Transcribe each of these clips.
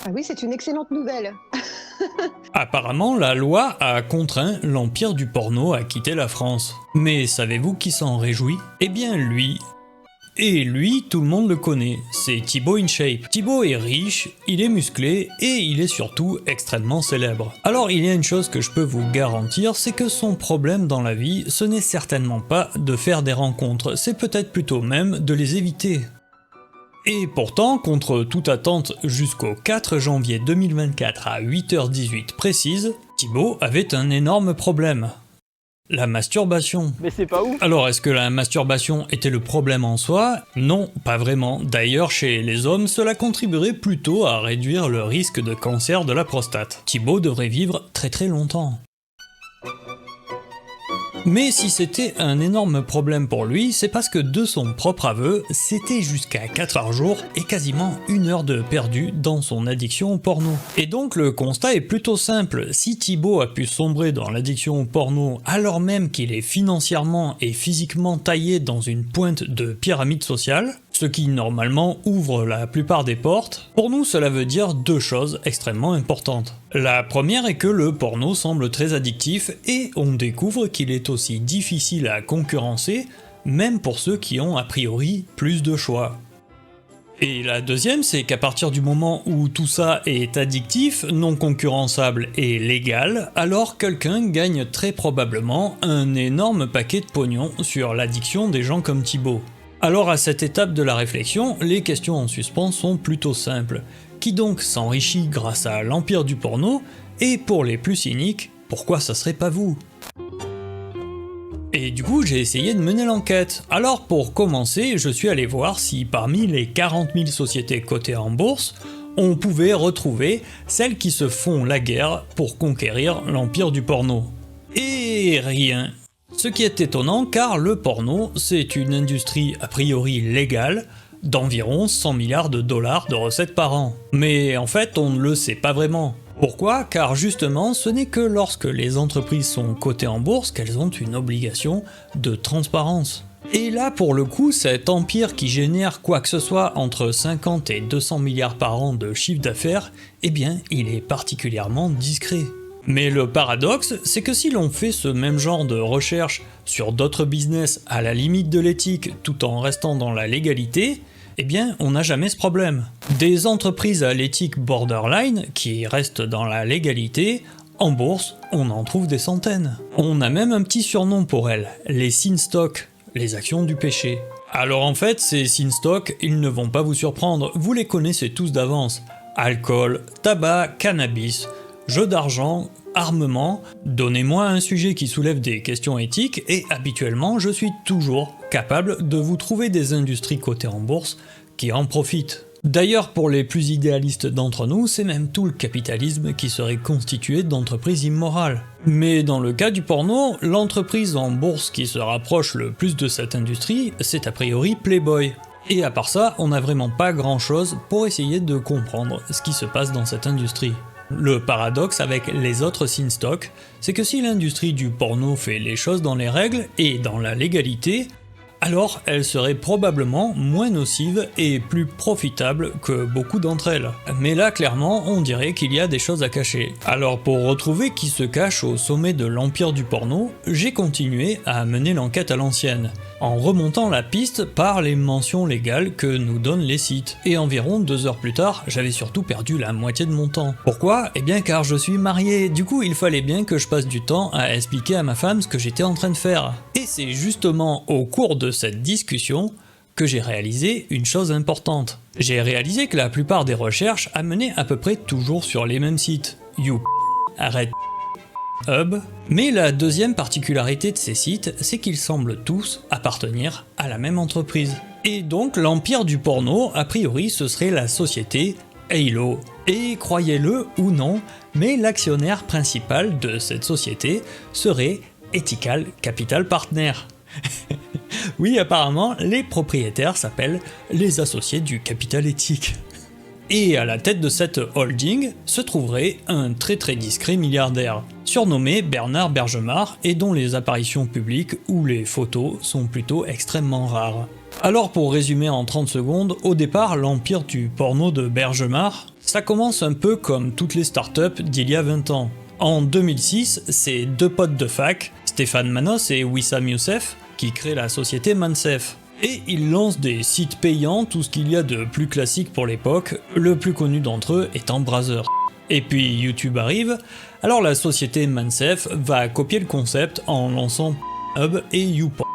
Ah oui, c'est une excellente nouvelle. Apparemment, la loi a contraint l'empire du porno à quitter la France. Mais savez-vous qui s'en réjouit? Eh bien lui. Et lui, tout le monde le connaît, c'est Thibaut InShape. Thibaut est riche, il est musclé et il est surtout extrêmement célèbre. Alors il y a une chose que je peux vous garantir, c'est que son problème dans la vie, ce n'est certainement pas de faire des rencontres, c'est peut-être plutôt même de les éviter. Et pourtant, contre toute attente, jusqu'au 4 janvier 2024 à 8h18 précise, Thibaut avait un énorme problème. La masturbation. Mais c'est pas ouf. Alors est-ce que la masturbation était le problème en soi? Non, pas vraiment. D'ailleurs, chez les hommes, cela contribuerait plutôt à réduire le risque de cancer de la prostate. Thibaut devrait vivre très très longtemps. Mais si c'était un énorme problème pour lui, c'est parce que de son propre aveu, c'était jusqu'à 4 heures jour et quasiment 1 heure de perdu dans son addiction au porno. Et donc le constat est plutôt simple, si Thibaut a pu sombrer dans l'addiction au porno alors même qu'il est financièrement et physiquement taillé dans une pointe de pyramide sociale, ce qui normalement ouvre la plupart des portes, pour nous cela veut dire deux choses extrêmement importantes. La première est que le porno semble très addictif et on découvre qu'il est aussi difficile à concurrencer, même pour ceux qui ont a priori plus de choix. Et la deuxième, c'est qu'à partir du moment où tout ça est addictif, non concurrençable et légal, alors quelqu'un gagne très probablement un énorme paquet de pognon sur l'addiction des gens comme Thibaut. Alors à cette étape de la réflexion, les questions en suspens sont plutôt simples. Qui donc s'enrichit grâce à l'empire du porno? Et pour les plus cyniques, pourquoi ça serait pas vous? Et du coup j'ai essayé de mener l'enquête. Alors pour commencer, je suis allé voir si parmi les 40 000 sociétés cotées en bourse, on pouvait retrouver celles qui se font la guerre pour conquérir l'empire du porno. Et rien. Ce qui est étonnant car le porno, c'est une industrie a priori légale d'environ 100 milliards de dollars de recettes par an. Mais en fait, on ne le sait pas vraiment. Pourquoi? Car justement, ce n'est que lorsque les entreprises sont cotées en bourse qu'elles ont une obligation de transparence. Et là, pour le coup, cet empire qui génère quoi que ce soit entre 50 et 200 milliards par an de chiffre d'affaires, eh bien, il est particulièrement discret. Mais le paradoxe, c'est que si l'on fait ce même genre de recherche sur d'autres business à la limite de l'éthique tout en restant dans la légalité, eh bien on n'a jamais ce problème. Des entreprises à l'éthique borderline qui restent dans la légalité, en bourse, on en trouve des centaines. On a même un petit surnom pour elles, les sin stocks, les actions du péché. Alors en fait, ces sin stocks, ils ne vont pas vous surprendre, vous les connaissez tous d'avance. Alcool, tabac, cannabis, jeux d'argent, armement, donnez-moi un sujet qui soulève des questions éthiques et habituellement je suis toujours capable de vous trouver des industries cotées en bourse qui en profitent. D'ailleurs pour les plus idéalistes d'entre nous, c'est même tout le capitalisme qui serait constitué d'entreprises immorales. Mais dans le cas du porno, l'entreprise en bourse qui se rapproche le plus de cette industrie, c'est a priori Playboy. Et à part ça, on n'a vraiment pas grand chose pour essayer de comprendre ce qui se passe dans cette industrie. Le paradoxe avec les autres sin stocks, c'est que si l'industrie du porno fait les choses dans les règles et dans la légalité, alors elle serait probablement moins nocive et plus profitable que beaucoup d'entre elles. Mais là clairement on dirait qu'il y a des choses à cacher. Alors pour retrouver qui se cache au sommet de l'empire du porno, j'ai continué à mener l'enquête à l'ancienne, en remontant la piste par les mentions légales que nous donnent les sites. Et environ 2 heures plus tard, j'avais surtout perdu la moitié de mon temps. Pourquoi? Eh bien car je suis marié, du coup il fallait bien que je passe du temps à expliquer à ma femme ce que j'étais en train de faire. Et c'est justement au cours de cette discussion que j'ai réalisé une chose importante. J'ai réalisé que la plupart des recherches amenaient à peu près toujours sur les mêmes sites. You, arrête, Hub. Mais la deuxième particularité de ces sites, c'est qu'ils semblent tous appartenir à la même entreprise. Et donc l'empire du porno, a priori ce serait la société Halo. Et croyez-le ou non, mais l'actionnaire principal de cette société serait Ethical Capital Partner. Oui, apparemment, les propriétaires s'appellent les associés du capital éthique. Et à la tête de cette holding se trouverait un très discret milliardaire, surnommé Bernard Bergemar et dont les apparitions publiques ou les photos sont plutôt extrêmement rares. Alors pour résumer en 30 secondes, au départ l'empire du porno de Bergemar, Ça commence un peu comme toutes les startups d'il y a 20 ans. En 2006, c'est deux potes de fac, Stéphane Manos et Wissam Youssef, qui créent la société Mansef. Et ils lancent des sites payants, tout ce qu'il y a de plus classique pour l'époque, le plus connu d'entre eux étant Browser. Et puis YouTube arrive, alors la société Mansef va copier le concept en lançant Hub et YouPorn.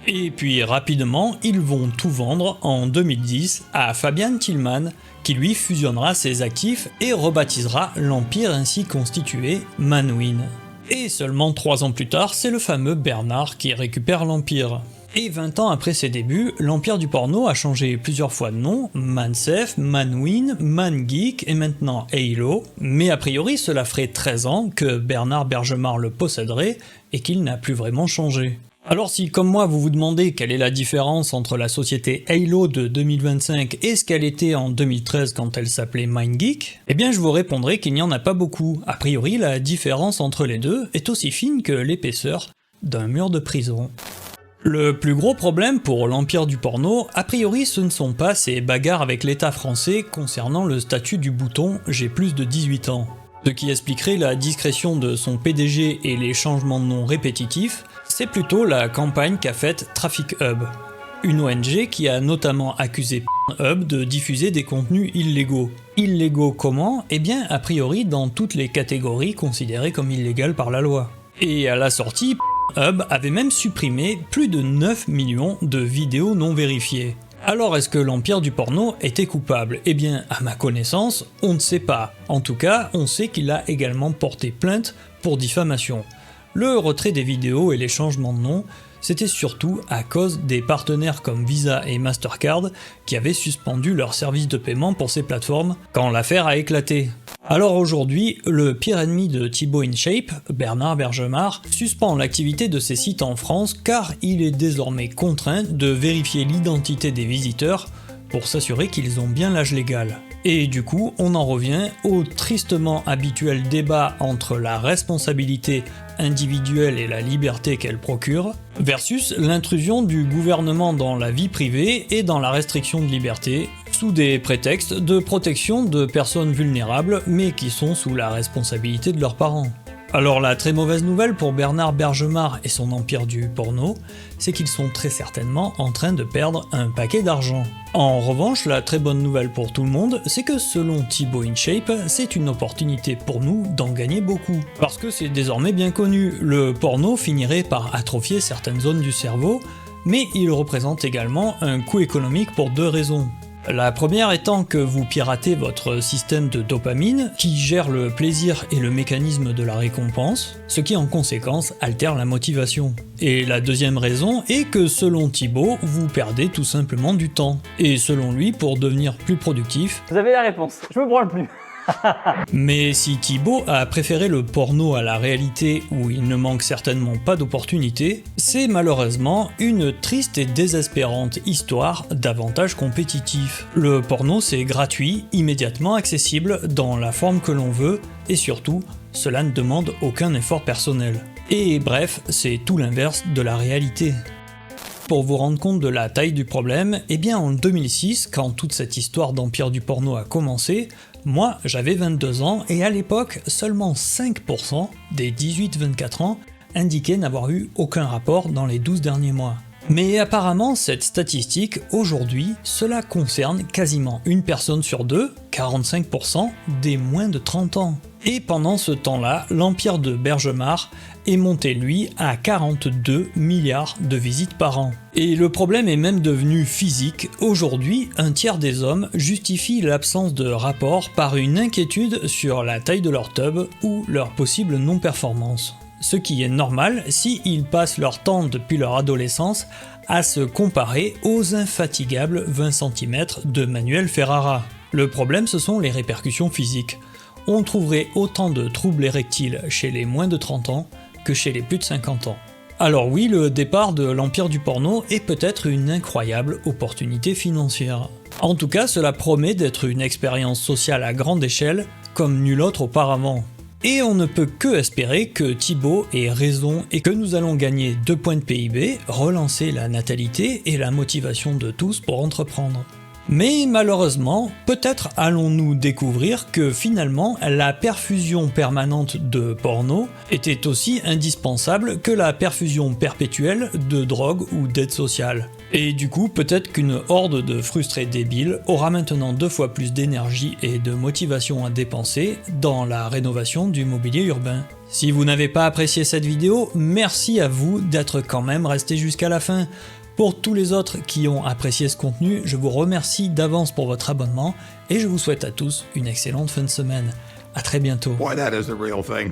Et puis rapidement, ils vont tout vendre en 2010 à Fabian Tillman, qui lui fusionnera ses actifs et rebaptisera l'empire ainsi constitué Manwin. Et seulement 3 ans plus tard, c'est le fameux Bernard qui récupère l'empire. Et 20 ans après ses débuts, l'empire du porno a changé plusieurs fois de nom, Mansef, Manwin, ManGeek et maintenant Halo, mais a priori cela ferait 13 ans que Bernard Bergemar le posséderait et qu'il n'a plus vraiment changé. Alors si comme moi vous vous demandez quelle est la différence entre la société Halo de 2025 et ce qu'elle était en 2013 quand elle s'appelait MindGeek, eh bien je vous répondrai qu'il n'y en a pas beaucoup. A priori la différence entre les deux est aussi fine que l'épaisseur d'un mur de prison. Le plus gros problème pour l'empire du porno, a priori ce ne sont pas ces bagarres avec l'État français concernant le statut du bouton « J'ai plus de 18 ans ». Ce qui expliquerait la discrétion de son PDG et les changements de nom répétitifs, c'est plutôt la campagne qu'a faite Traffic Hub, une ONG qui a notamment accusé Hub de diffuser des contenus illégaux. Illégaux comment? Eh bien a priori dans toutes les catégories considérées comme illégales par la loi. Et à la sortie, Hub avait même supprimé plus de 9 millions de vidéos non vérifiées. Alors est-ce que l'empire du porno était coupable? Eh bien, à ma connaissance, on ne sait pas. En tout cas, on sait qu'il a également porté plainte pour diffamation. Le retrait des vidéos et les changements de nom, c'était surtout à cause des partenaires comme Visa et Mastercard qui avaient suspendu leur service de paiement pour ces plateformes quand l'affaire a éclaté. Alors aujourd'hui, le pire ennemi de Thibaut InShape, Bernard Bergemar, suspend l'activité de ces sites en France car il est désormais contraint de vérifier l'identité des visiteurs pour s'assurer qu'ils ont bien l'âge légal. Et du coup, on en revient au tristement habituel débat entre la responsabilité individuelle et la liberté qu'elle procure, versus l'intrusion du gouvernement dans la vie privée et dans la restriction de liberté, sous des prétextes de protection de personnes vulnérables, mais qui sont sous la responsabilité de leurs parents. Alors la très mauvaise nouvelle pour Bernard Bergemar et son empire du porno, c'est qu'ils sont très certainement en train de perdre un paquet d'argent. En revanche, la très bonne nouvelle pour tout le monde, c'est que selon Thibaut InShape, c'est une opportunité pour nous d'en gagner beaucoup. Parce que c'est désormais bien connu, le porno finirait par atrophier certaines zones du cerveau, mais il représente également un coût économique pour 2 raisons. La première étant que vous piratez votre système de dopamine qui gère le plaisir et le mécanisme de la récompense, ce qui en conséquence altère la motivation. Et la deuxième raison est que selon Thibaut, vous perdez tout simplement du temps. Et selon lui, pour devenir plus productif, vous avez la réponse, je me branle plus. Mais si Thibaut a préféré le porno à la réalité où il ne manque certainement pas d'opportunités, c'est malheureusement une triste et désespérante histoire d'avantages compétitifs. Le porno c'est gratuit, immédiatement accessible, dans la forme que l'on veut, et surtout, cela ne demande aucun effort personnel. Et bref, c'est tout l'inverse de la réalité. Pour vous rendre compte de la taille du problème, eh bien en 2006, quand toute cette histoire d'empire du porno a commencé, moi j'avais 22 ans et à l'époque, seulement 5% des 18-24 ans indiquaient n'avoir eu aucun rapport dans les 12 derniers mois. Mais apparemment, cette statistique, aujourd'hui, cela concerne quasiment une personne sur 2, 45%, des moins de 30 ans. Et pendant ce temps-là, l'empire de Bergemar est monté lui à 42 milliards de visites par an. Et le problème est même devenu physique. Aujourd'hui, un tiers des hommes justifie l'absence de rapport par une inquiétude sur la taille de leur tub ou leur possible non-performance. Ce qui est normal si ils passent leur temps depuis leur adolescence à se comparer aux infatigables 20 cm de Manuel Ferrara. Le problème, ce sont les répercussions physiques. On trouverait autant de troubles érectiles chez les moins de 30 ans que chez les plus de 50 ans. Alors oui, le départ de l'empire du porno est peut-être une incroyable opportunité financière. En tout cas, cela promet d'être une expérience sociale à grande échelle, comme nulle autre auparavant. Et on ne peut que espérer que Thibaut ait raison et que nous allons gagner 2 points de PIB, relancer la natalité et la motivation de tous pour entreprendre. Mais malheureusement, peut-être allons-nous découvrir que finalement la perfusion permanente de porno était aussi indispensable que la perfusion perpétuelle de drogue ou d'aide sociale. Et du coup, peut-être qu'une horde de frustrés débiles aura maintenant 2 fois plus d'énergie et de motivation à dépenser dans la rénovation du mobilier urbain. Si vous n'avez pas apprécié cette vidéo, merci à vous d'être quand même resté jusqu'à la fin. Pour tous les autres qui ont apprécié ce contenu, je vous remercie d'avance pour votre abonnement et je vous souhaite à tous une excellente fin de semaine. À très bientôt. Boy, that is the real thing.